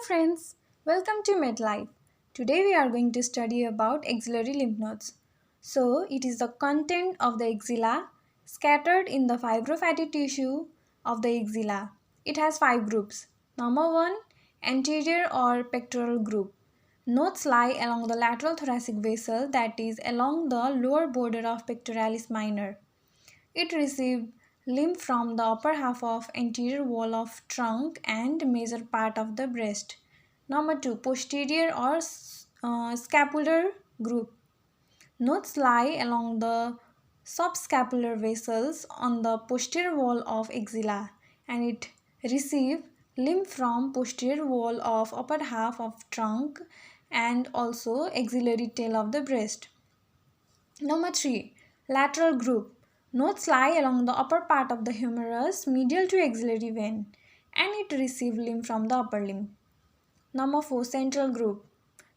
friends, welcome to MedLife. Today we are going to study about axillary lymph nodes. So it is the content of the axilla scattered in the fibrofatty tissue of the axilla. It has 5 groups. Number 1, anterior or pectoral group. Nodes lie along the lateral thoracic vessel, that is along the lower border of pectoralis minor. It received lymph from the upper half of anterior wall of trunk and major part of the breast. Number 2, posterior or scapular group. Nodes lie along the subscapular vessels on the posterior wall of axilla, and it receives lymph from posterior wall of upper half of trunk and also axillary tail of the breast. Number 3, lateral group. Nodes lie along the upper part of the humerus medial to axillary vein, and it receives lymph from the upper limb. Number 4, central group.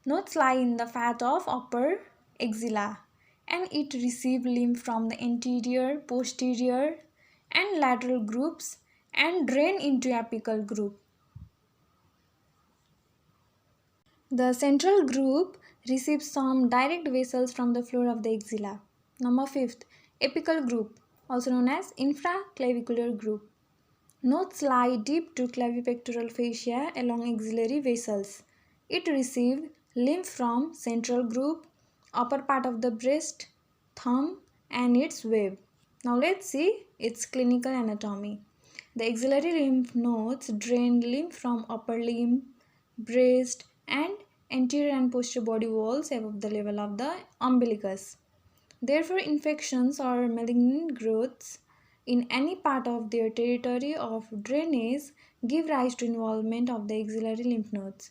Nodes lie in the fat of upper axilla, and it receives lymph from the anterior, posterior and lateral groups and drain into apical group. The central group receives some direct vessels from the floor of the axilla. Number 5, apical group, also known as infraclavicular group. Nodes lie deep to clavipectoral fascia along axillary vessels. It receives lymph from central group, upper part of the breast, thumb and its web. Now let's see its clinical anatomy. The axillary lymph nodes drain lymph from upper limb, breast and anterior and posterior body walls above the level of the umbilicus. Therefore, infections or malignant growths in any part of their territory of drainage give rise to involvement of the axillary lymph nodes.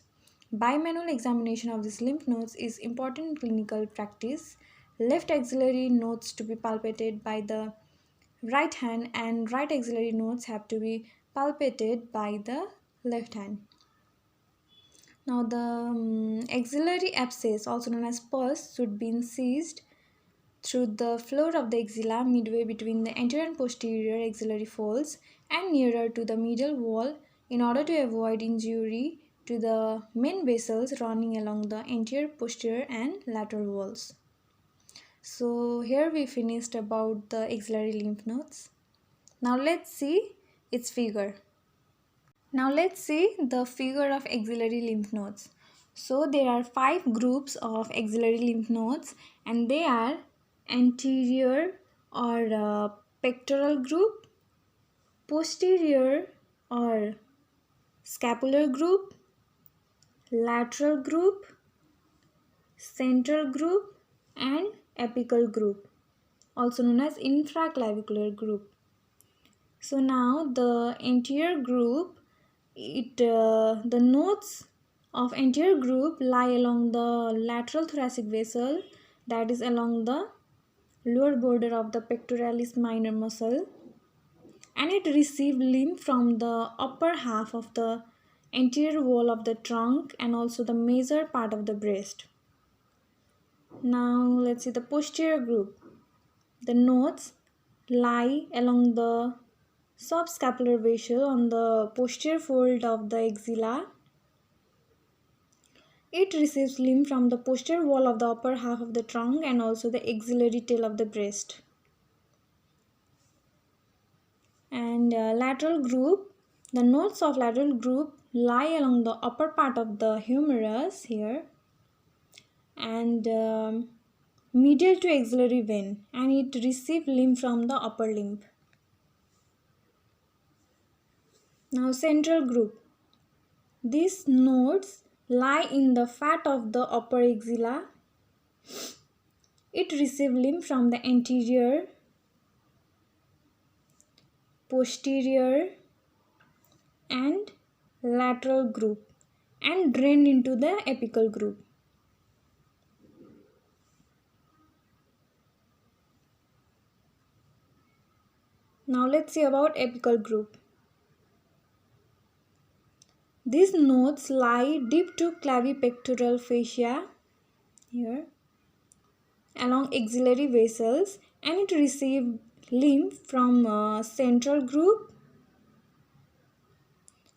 Bimanual examination of these lymph nodes is important in clinical practice. Left axillary nodes to be palpated by the right hand and right axillary nodes have to be palpated by the left hand. Now the axillary abscess, also known as pus, should be incised through the floor of the axilla midway between the anterior and posterior axillary folds and nearer to the medial wall in order to avoid injury to the main vessels running along the anterior, posterior and lateral walls. So here we finished about the axillary lymph nodes. Now let's see its figure. Now let's see the figure of axillary lymph nodes. So there are 5 groups of axillary lymph nodes, and they are anterior or pectoral group, posterior or scapular group, lateral group, central group and apical group, also known as infraclavicular group. So now the anterior group, the nodes of anterior group lie along the lateral thoracic vessel, that is along the lower border of the pectoralis minor muscle, and it receives lymph from the upper half of the anterior wall of the trunk and also the major part of the breast. Now let's see the posterior group. The nodes lie along the subscapular vessel on the posterior fold of the axilla. It receives lymph from the posterior wall of the upper half of the trunk and also the axillary tail of the breast. And lateral group, the nodes of lateral group lie along the upper part of the humerus here and medial to axillary vein, and it receives lymph from the upper limb. Now central group. These nodes lie in the fat of the upper axilla. It receives lymph from the anterior, posterior and lateral group and drain into the apical group. Now let's see about apical group. These nodes lie deep to clavipectoral fascia here along axillary vessels, and it receives lymph from central group,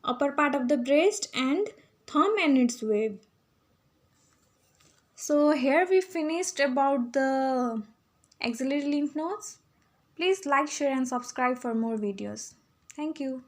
upper part of the breast and thumb and its web. So here we finished about the axillary lymph nodes. Please like, share and subscribe for more videos. Thank you.